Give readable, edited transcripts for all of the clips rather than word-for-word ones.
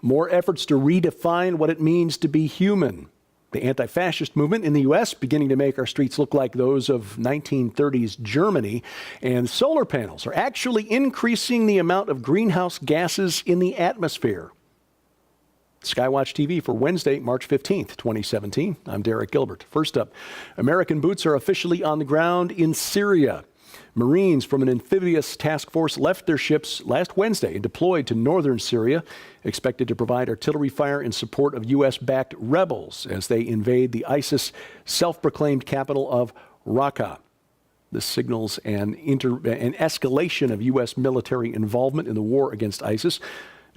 More efforts to redefine what it means to be human. The anti-fascist movement in the U.S. beginning to make our streets look like those of 1930s Germany. And solar panels are actually increasing the amount of greenhouse gases in the atmosphere. SkyWatchTV for Wednesday, March 15th, 2017. I'm Derek Gilbert. First up, American boots are officially on the ground in Syria. Marines from an amphibious task force left their ships last Wednesday and deployed to northern Syria, expected to provide artillery fire in support of U.S.-backed rebels as they invade the ISIS self-proclaimed capital of Raqqa. This signals an escalation of U.S. military involvement in the war against ISIS.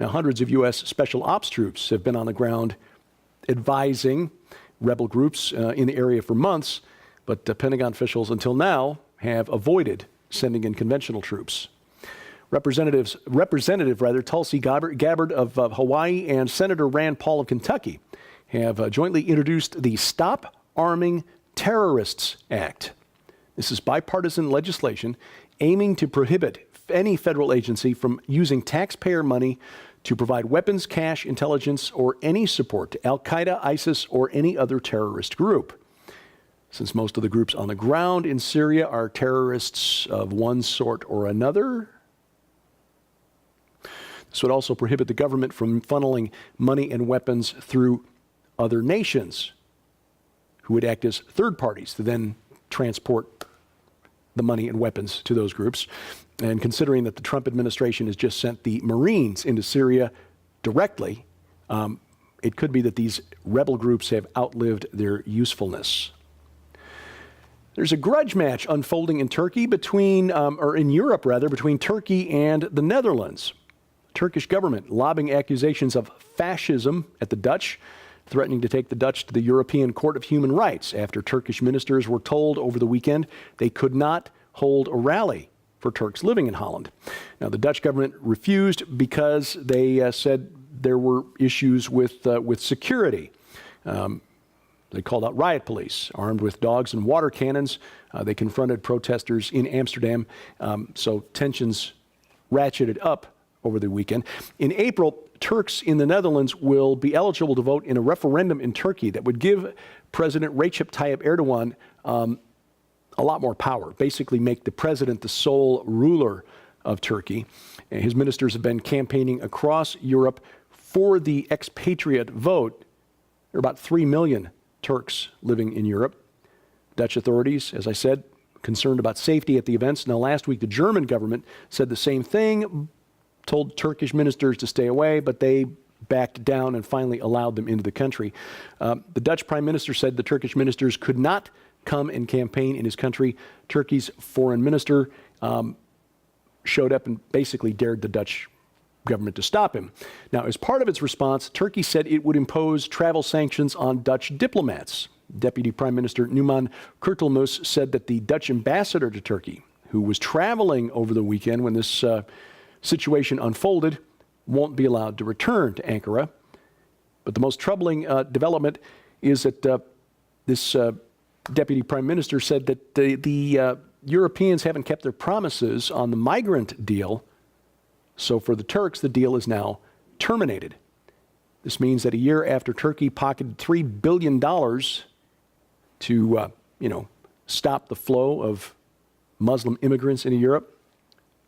Now, hundreds of U.S. Special Ops troops have been on the ground advising rebel groups in the area for months, but Pentagon officials until now have avoided sending in conventional troops. Representative Tulsi Gabbard of Hawaii and Senator Rand Paul of Kentucky have jointly introduced the Stop Arming Terrorists Act. This is bipartisan legislation aiming to prohibit any federal agency from using taxpayer money to provide weapons, cash, intelligence, or any support to Al-Qaeda, ISIS, or any other terrorist group. Since most of the groups on the ground in Syria are terrorists of one sort or another, this would also prohibit the government from funneling money and weapons through other nations who would act as third parties to then transport the money and weapons to those groups. And considering that the Trump administration has just sent the Marines into Syria directly, it could be that these rebel groups have outlived their usefulness. There's a grudge match unfolding in Turkey in Europe rather, between Turkey and the Netherlands. Turkish government lobbying accusations of fascism at the Dutch, threatening to take the Dutch to the European Court of Human Rights after Turkish ministers were told over the weekend they could not hold a rally for Turks living in Holland. Now, the Dutch government refused because they said there were issues with security. They called out riot police, armed with dogs and water cannons. They confronted protesters in Amsterdam, so tensions ratcheted up over the weekend. In April, Turks in the Netherlands will be eligible to vote in a referendum in Turkey that would give President Recep Tayyip Erdogan a lot more power, basically make the president the sole ruler of Turkey. And his ministers have been campaigning across Europe for the expatriate vote. There are about 3 million Turks living in Europe. Dutch authorities, as I said, concerned about safety at the events. Now, last week, the German government said the same thing, told Turkish ministers to stay away, but they backed down and finally allowed them into the country. The Dutch prime minister said the Turkish ministers could not come and campaign in his country. Turkey's foreign minister showed up and basically dared the Dutch government to stop him. Now, as part of its response, Turkey said it would impose travel sanctions on Dutch diplomats. Deputy Prime Minister Numan Kurtulmus said that the Dutch ambassador to Turkey, who was traveling over the weekend when this situation unfolded, won't be allowed to return to Ankara. But the most troubling development is that this Deputy Prime Minister said that the Europeans haven't kept their promises on the migrant deal. So for the Turks, the deal is now terminated. This means that a year after Turkey pocketed $3 billion to, stop the flow of Muslim immigrants into Europe,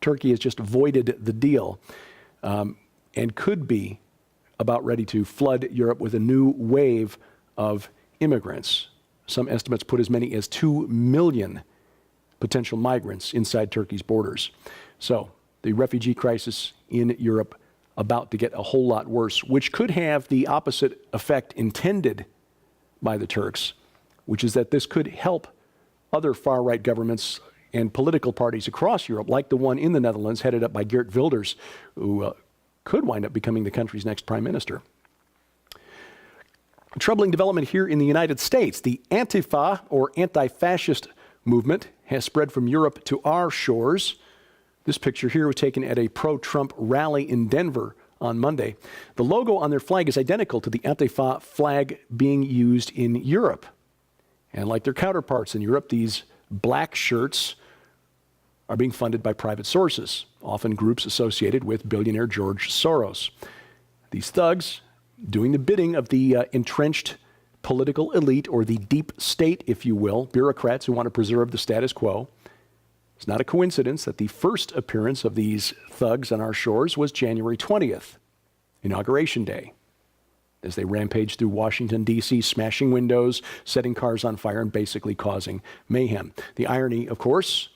Turkey has just voided the deal and could be about ready to flood Europe with a new wave of immigrants. Some estimates put as many as 2 million potential migrants inside Turkey's borders. So the refugee crisis in Europe about to get a whole lot worse, which could have the opposite effect intended by the Turks, which is that this could help other far-right governments and political parties across Europe, like the one in the Netherlands headed up by Geert Wilders, who could wind up becoming the country's next prime minister. A troubling development here in the United States. The Antifa, or anti-fascist movement, has spread from Europe to our shores. This picture here was taken at a pro-Trump rally in Denver on Monday. The logo on their flag is identical to the Antifa flag being used in Europe. And like their counterparts in Europe, these black shirts are being funded by private sources, often groups associated with billionaire George Soros. These thugs doing the bidding of the entrenched political elite, or the deep state, if you will, bureaucrats who want to preserve the status quo. It's not a coincidence that the first appearance of these thugs on our shores was January 20th, Inauguration Day, as they rampaged through Washington, D.C., smashing windows, setting cars on fire, and basically causing mayhem. The irony, of course,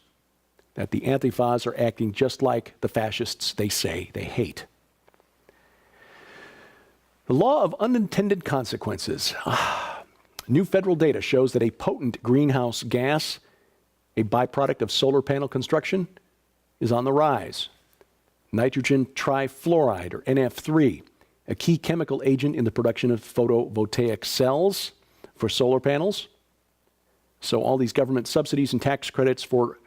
that the Antifas are acting just like the fascists they say they hate. The law of unintended consequences. New federal data shows that a potent greenhouse gas, a byproduct of solar panel construction, is on the rise. Nitrogen trifluoride, or NF3, a key chemical agent in the production of photovoltaic cells for solar panels. So all these government subsidies and tax credits for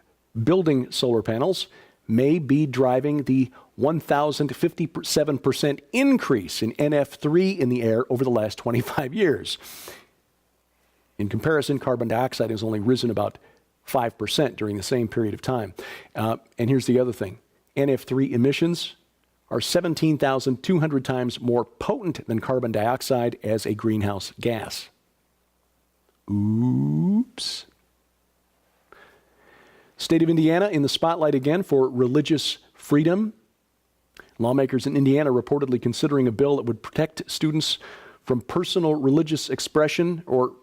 building solar panels may be driving the 1,057% increase in NF3 in the air over the last 25 years. In comparison, carbon dioxide has only risen about 5% during the same period of time. And here's the other thing. NF3 emissions are 17,200 times more potent than carbon dioxide as a greenhouse gas. Oops. State of Indiana in the spotlight again for religious freedom. Lawmakers in Indiana reportedly considering a bill that would protect students from personal religious expression, or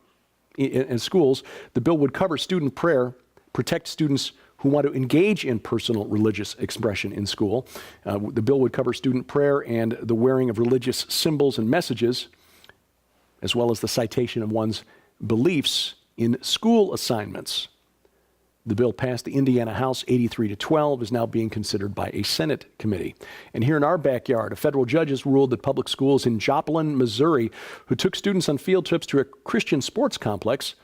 in schools. The bill would cover student prayer, protect students who want to engage in personal religious expression in school. The bill would cover student prayer and the wearing of religious symbols and messages, as well as the citation of one's beliefs in school assignments. The bill passed the Indiana House 83-12, is now being considered by a Senate committee. And here in our backyard, a federal judge has ruled that public schools in Joplin, Missouri, who took students on field trips to a Christian sports complex,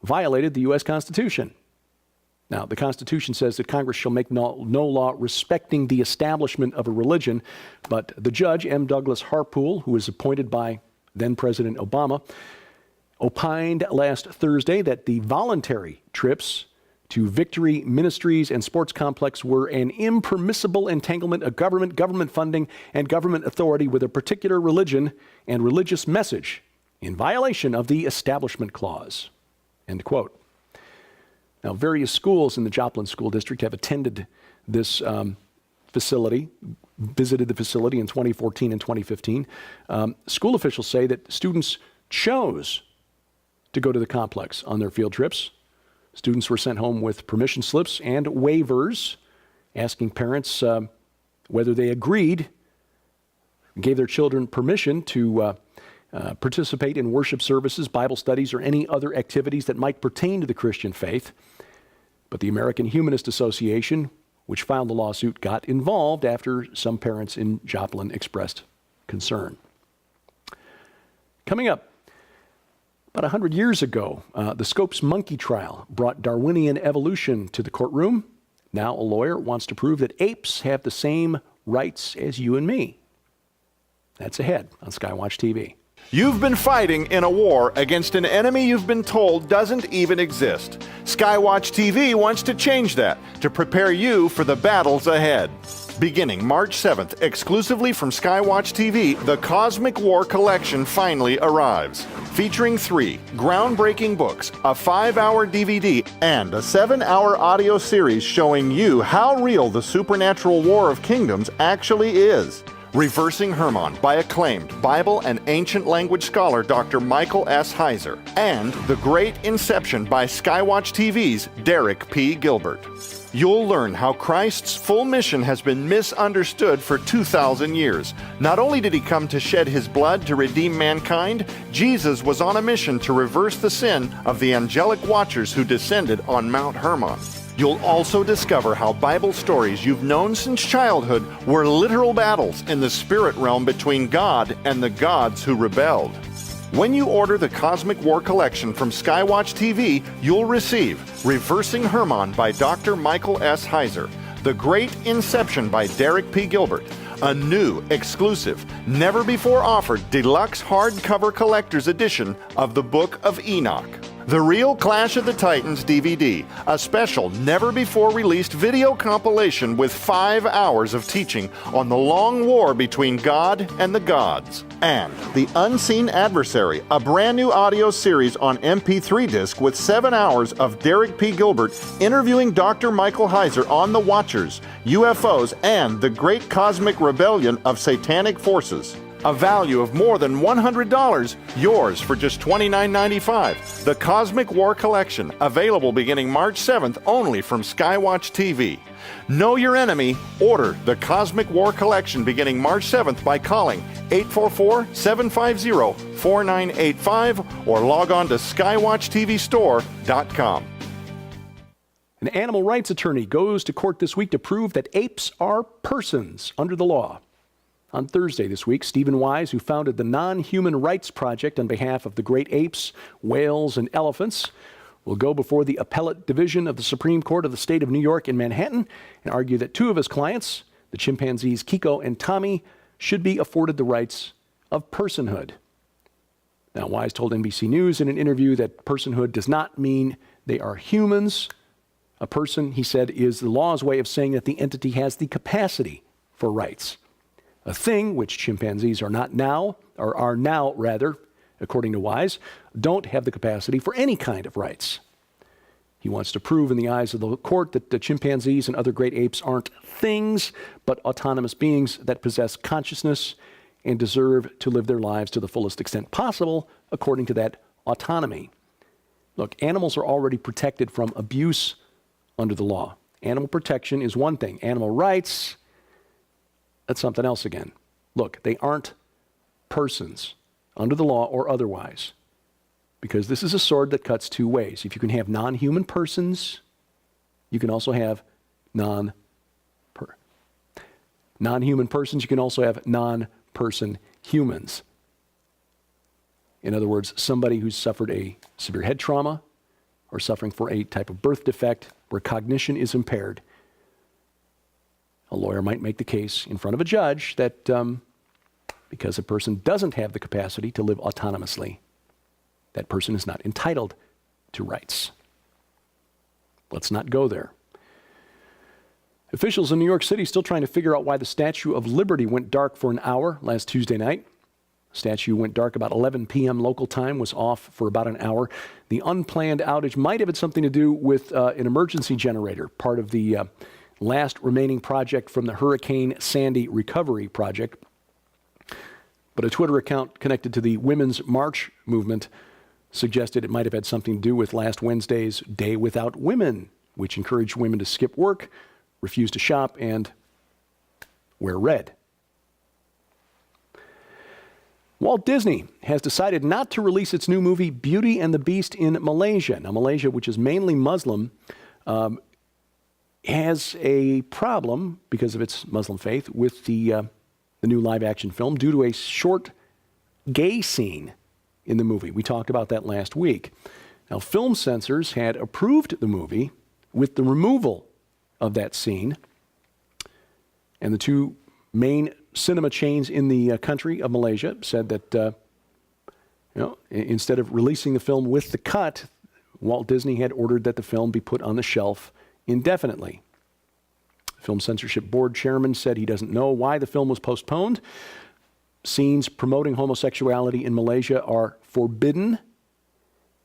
violated the U.S. Constitution. Now, the Constitution says that Congress shall make no law respecting the establishment of a religion, but the judge, M. Douglas Harpool, who was appointed by then-President Obama, opined last Thursday that the voluntary trips to Victory Ministries and Sports Complex were an impermissible entanglement of government funding, and government authority with a particular religion and religious message in violation of the Establishment Clause. End quote. Now, various schools in the Joplin School District have attended this facility, visited the facility in 2014 and 2015. School officials say that students chose to go to the complex on their field trips. Students were sent home with permission slips and waivers asking parents whether they agreed, gave their children permission to participate in worship services, Bible studies, or any other activities that might pertain to the Christian faith. But the American Humanist Association, which filed the lawsuit, got involved after some parents in Joplin expressed concern. Coming up, about 100 years ago, the Scopes monkey trial brought Darwinian evolution to the courtroom. Now a lawyer wants to prove that apes have the same rights as you and me. That's ahead on SkyWatch TV. You've been fighting in a war against an enemy you've been told doesn't even exist. SkyWatch TV wants to change that to prepare you for the battles ahead. Beginning March 7th, exclusively from SkyWatch TV, the Cosmic War Collection finally arrives. Featuring 3 groundbreaking books, a 5-hour DVD, and a 7-hour audio series showing you how real the supernatural War of Kingdoms actually is. Reversing Hermon by acclaimed Bible and ancient language scholar Dr. Michael S. Heiser, and The Great Inception by SkyWatch TV's Derek P. Gilbert. You'll learn how Christ's full mission has been misunderstood for 2,000 years. Not only did he come to shed his blood to redeem mankind, Jesus was on a mission to reverse the sin of the angelic watchers who descended on Mount Hermon. You'll also discover how Bible stories you've known since childhood were literal battles in the spirit realm between God and the gods who rebelled. When you order the Cosmic War Collection from SkyWatch TV, you'll receive Reversing Hermon by Dr. Michael S. Heiser, The Great Inception by Derek P. Gilbert, a new, exclusive, never-before-offered deluxe hardcover collector's edition of the Book of Enoch, The Real Clash of the Titans DVD, a special, never-before-released video compilation with 5 hours of teaching on the long war between God and the gods. And The Unseen Adversary, a brand new audio series on MP3 disc with 7 hours of Derek P. Gilbert interviewing Dr. Michael Heiser on the Watchers, UFOs, and the Great Cosmic Rebellion of Satanic Forces. A value of more than $100, yours for just $29.95. The Cosmic War Collection, available beginning March 7th only from SkyWatchTV. Know your enemy. Order the Cosmic War Collection beginning March 7th by calling 844-750-4985 or log on to skywatchtvstore.com. An animal rights attorney goes to court this week to prove that apes are persons under the law. On Thursday this week, Stephen Wise, who founded the Non-Human Rights Project on behalf of the great apes, whales, and elephants, will go before the Appellate Division of the Supreme Court of the State of New York in Manhattan and argue that 2 of his clients, the chimpanzees Kiko and Tommy, should be afforded the rights of personhood. Now, Wise told NBC News in an interview that personhood does not mean they are humans. A person, he said, is the law's way of saying that the entity has the capacity for rights. A thing which chimpanzees are not now, or are now rather, according to Wise, don't have the capacity for any kind of rights. He wants to prove in the eyes of the court that the chimpanzees and other great apes aren't things, but autonomous beings that possess consciousness and deserve to live their lives to the fullest extent possible according to that autonomy. Look, animals are already protected from abuse under the law. Animal protection is one thing. Animal rights, that's something else again. Look, they aren't persons under the law or otherwise, because this is a sword that cuts 2 ways. If you can have non-human persons, you can also have non-human persons, you can also have non-person humans. In other words, somebody who's suffered a severe head trauma or suffering for a type of birth defect where cognition is impaired. A lawyer might make the case in front of a judge that because a person doesn't have the capacity to live autonomously, that person is not entitled to rights. Let's not go there. Officials in New York City still trying to figure out why the Statue of Liberty went dark for an hour last Tuesday night. The statue went dark about 11 p.m. local time, was off for about an hour. The unplanned outage might have had something to do with an emergency generator, part of the last remaining project from the Hurricane Sandy recovery project. But a Twitter account connected to the Women's March movement suggested it might have had something to do with last Wednesday's Day Without Women, which encouraged women to skip work, refuse to shop, and wear red. Walt Disney has decided not to release its new movie Beauty and the Beast in Malaysia. Now, Malaysia, which is mainly Muslim, has a problem because of its Muslim faith with the new live-action film due to a short gay scene in the movie. We talked about that last week. Now, film censors had approved the movie with the removal of that scene, and the 2 main cinema chains in the country of Malaysia said that instead of releasing the film with the cut, Walt Disney had ordered that the film be put on the shelf indefinitely. Film Censorship Board chairman said he doesn't know why the film was postponed. Scenes promoting homosexuality in Malaysia are forbidden,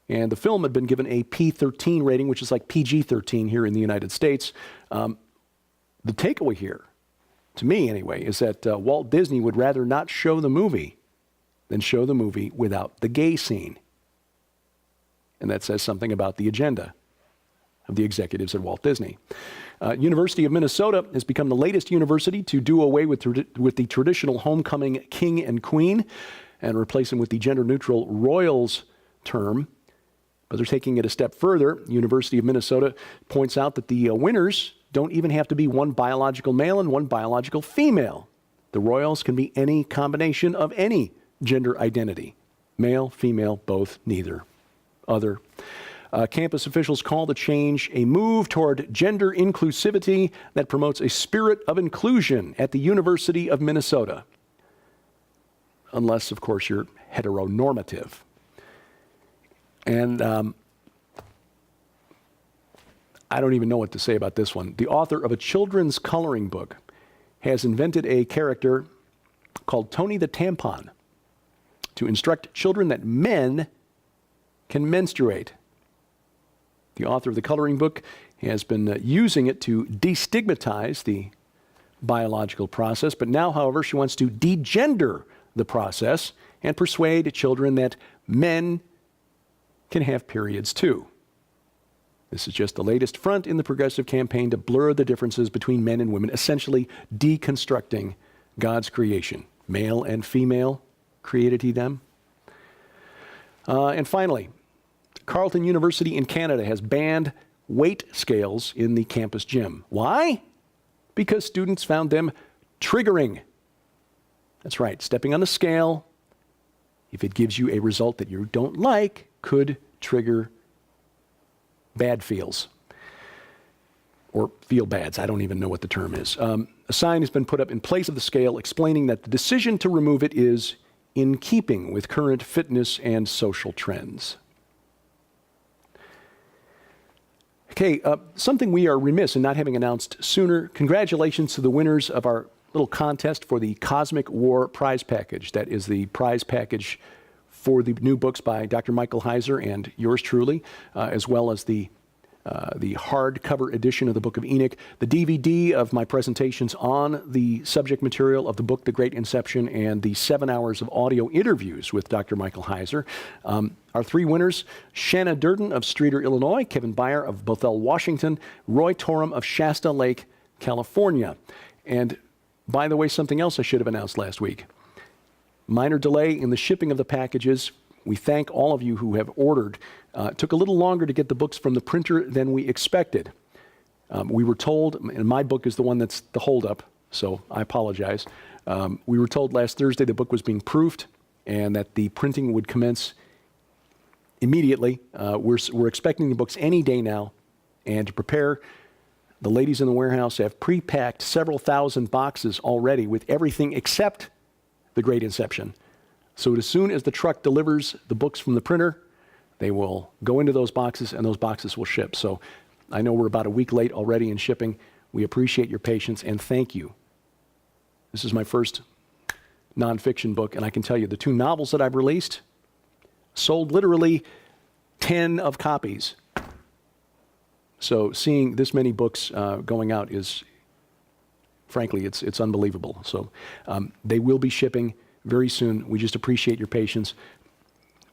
and the film had been given a P-13 rating, which is like PG-13 here in the United States. The takeaway here, to me anyway, is that Walt Disney would rather not show the movie than show the movie without the gay scene. And that says something about the agenda of the executives at Walt Disney. University of Minnesota has become the latest university to do away with the traditional homecoming king and queen and replace them with the gender-neutral royals term. But they're taking it a step further. University of Minnesota points out that the winners don't even have to be one biological male and one biological female. The royals can be any combination of any gender identity. Male, female, both, neither, other. Campus officials call the change a move toward gender inclusivity that promotes a spirit of inclusion at the University of Minnesota. Unless, of course, you're heteronormative. And I don't even know what to say about this one. The author of a children's coloring book has invented a character called Tony the Tampon to instruct children that men can menstruate. The author of the coloring book has been using it to destigmatize the biological process, but now, however, she wants to degender the process and persuade children that men can have periods too. This is just the latest front in the progressive campaign to blur the differences between men and women, essentially deconstructing God's creation. Male and female created he them. And finally, Carleton University in Canada has banned weight scales in the campus gym. Why? Because students found them triggering. That's right, stepping on the scale, if it gives you a result that you don't like, could trigger bad feels. Or feel bads, I don't even know what the term is. A sign has been put up in place of the scale explaining that the decision to remove it is in keeping with current fitness and social trends. Okay, something we are remiss in not having announced sooner. Congratulations to the winners of our little contest for the Cosmic War prize package. That is the prize package for the new books by Dr. Michael Heiser and yours truly, as well as the hardcover edition of the Book of Enoch, the DVD of my presentations on the subject material of the book, The Great Inception, and the 7 hours of audio interviews with Dr. Michael Heiser. Our three winners, Shanna Durden of Streator, Illinois, Kevin Byer of Bothell, Washington, Roy Torum of Shasta Lake, California. And by the way, something else I should have announced last week. Minor delay in the shipping of the packages. We thank all of you who have ordered. It took a little longer to get the books from the printer than we expected. We were told, and my book is the one that's the holdup, so I apologize. We were told last Thursday the book was being proofed and that the printing would commence immediately. We're expecting the books any day now, and to prepare, the ladies in the warehouse have pre-packed several thousand boxes already with everything except The Great Inception. So as soon as the truck delivers the books from the printer, they will go into those boxes and those boxes will ship. So I know we're about a week late already in shipping. We appreciate your patience and thank you. This is my first nonfiction book, and I can tell you the two novels that I've released sold literally 10 of copies. So seeing this many books going out is, frankly, it's unbelievable. So they will be shipping very soon. We just appreciate your patience.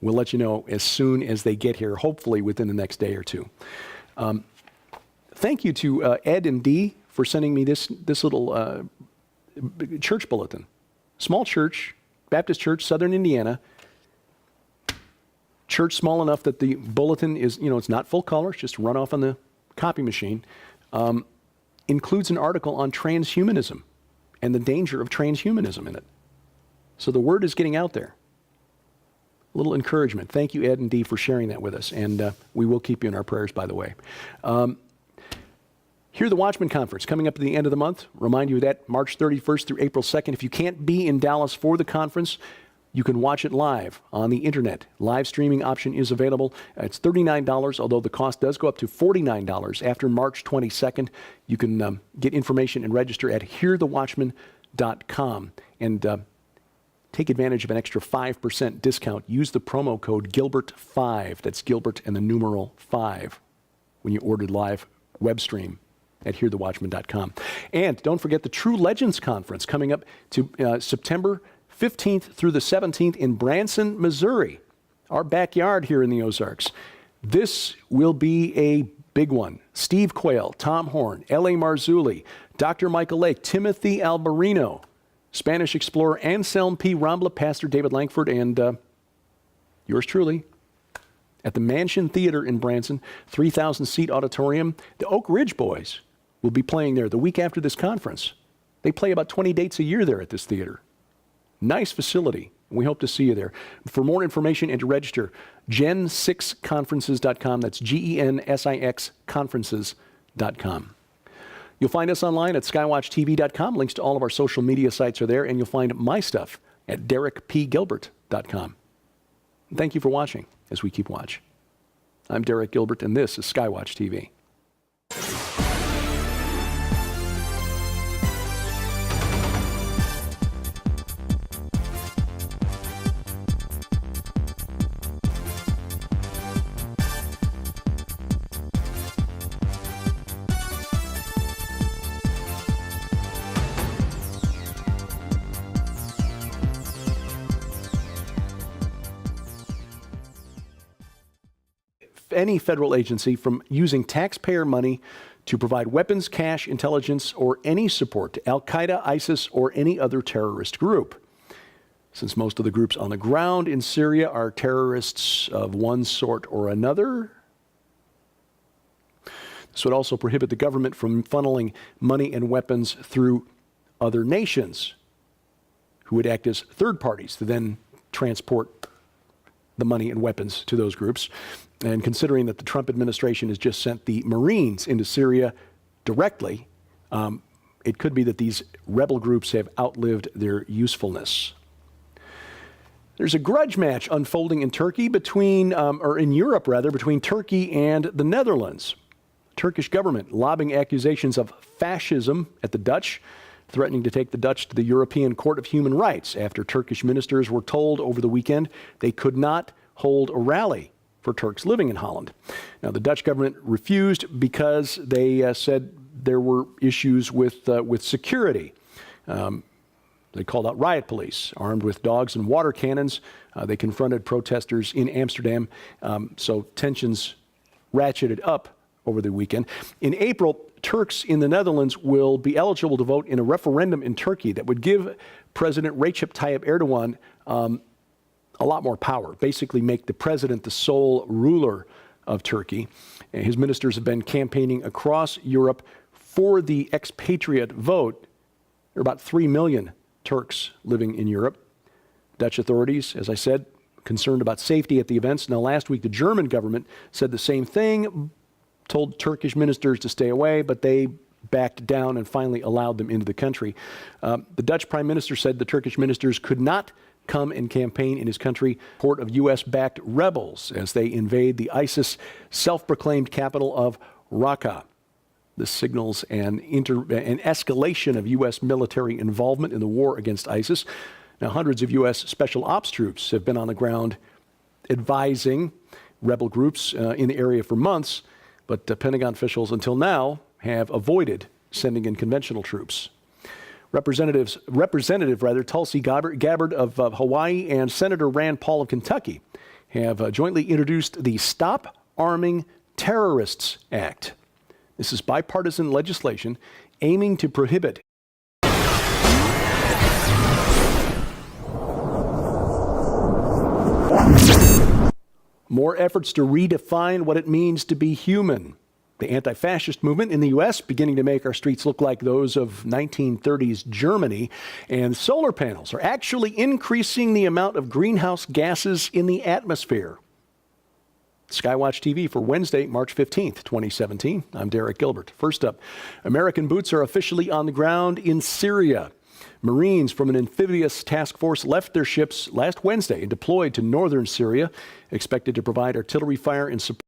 We'll let you know as soon as they get here, hopefully within the next day or two. Thank you to Ed and Dee for sending me this little church bulletin. Small church, Baptist Church, Southern Indiana. Church small enough that the bulletin is, it's not full color, it's just run off on the copy machine. Includes an article on transhumanism and the danger of transhumanism in it. So the word is getting out there. A little encouragement. Thank you, Ed and Dee, for sharing that with us. And we will keep you in our prayers, by the way. Hear the Watchman Conference coming up at the end of the month. Remind you that March 31st through April 2nd. If you can't be in Dallas for the conference, you can watch it live on the internet. Live streaming option is available. It's $39, although the cost does go up to $49 after March 22nd. You can get information and register at hearthewatchman.com. And take advantage of an extra 5% discount. Use the promo code Gilbert5. That's Gilbert and the numeral 5 when you ordered live web stream at hearthewatchman.com. And don't forget the True Legends Conference coming up to September 15th through the 17th in Branson, Missouri, our backyard here in the Ozarks. This will be a big one. Steve Quayle, Tom Horn, L.A. Marzulli, Dr. Michael Lake, Timothy Albarino, Spanish explorer Anselm P. Rambla, Pastor David Langford, and yours truly at the Mansion Theater in Branson, 3,000-seat auditorium. The Oak Ridge Boys will be playing there the week after this conference. They play about 20 dates a year there at this theater. Nice facility. We hope to see you there. For more information and to register, gen6conferences.com. That's GENSIX conferences.com. You'll find us online at skywatchtv.com. Links to all of our social media sites are there, and you'll find my stuff at derekpgilbert.com. Thank you for watching as we keep watch. I'm Derek Gilbert, and this is SkyWatch TV. any federal agency from using taxpayer money to provide weapons, cash, intelligence, or any support to Al-Qaeda, ISIS, or any other terrorist group. Since most of the groups on the ground in Syria are terrorists of one sort or another, this would also prohibit the government from funneling money and weapons through other nations who would act as third parties to then transport the money and weapons to those groups. And considering that the Trump administration has just sent the Marines into Syria directly, it could be that these rebel groups have outlived their usefulness. There's a grudge match unfolding in Turkey or in Europe rather, between Turkey and the Netherlands. Turkish government lobbing accusations of fascism at the Dutch, threatening to take the Dutch to the European Court of Human Rights after Turkish ministers were told over the weekend they could not hold a rally for Turks living in Holland. Now, the Dutch government refused because they said there were issues with security. They called out riot police, armed with dogs and water cannons. They confronted protesters in Amsterdam, so tensions ratcheted up over the weekend. In April, Turks in the Netherlands will be eligible to vote in a referendum in Turkey that would give President Recep Tayyip Erdogan a lot more power, basically make the president the sole ruler of Turkey. And his ministers have been campaigning across Europe for the expatriate vote. There are about 3 million Turks living in Europe. Dutch authorities, as I said, concerned about safety at the events. Now, last week, the German government said the same thing, told Turkish ministers to stay away, but they backed down and finally allowed them into the country. The Dutch prime minister said the Turkish ministers could not come and campaign in his country, port of U.S.-backed rebels as they invade the ISIS self-proclaimed capital of Raqqa. This signals an escalation of U.S. military involvement in the war against ISIS. Now, hundreds of U.S. special ops troops have been on the ground advising rebel groups in the area for months, but Pentagon officials until now have avoided sending in conventional troops. Representative Tulsi Gabbard of Hawaii and Senator Rand Paul of Kentucky have jointly introduced the Stop Arming Terrorists Act. This is bipartisan legislation aiming to prohibit more efforts to redefine what it means to be human. The anti-fascist movement in the U.S. beginning to make our streets look like those of 1930s Germany, and solar panels are actually increasing the amount of greenhouse gases in the atmosphere. SkyWatchTV for Wednesday, March 15th, 2017. I'm Derek Gilbert. First up, American boots are officially on the ground in Syria. Marines from an amphibious task force left their ships last Wednesday and deployed to northern Syria, expected to provide artillery fire in support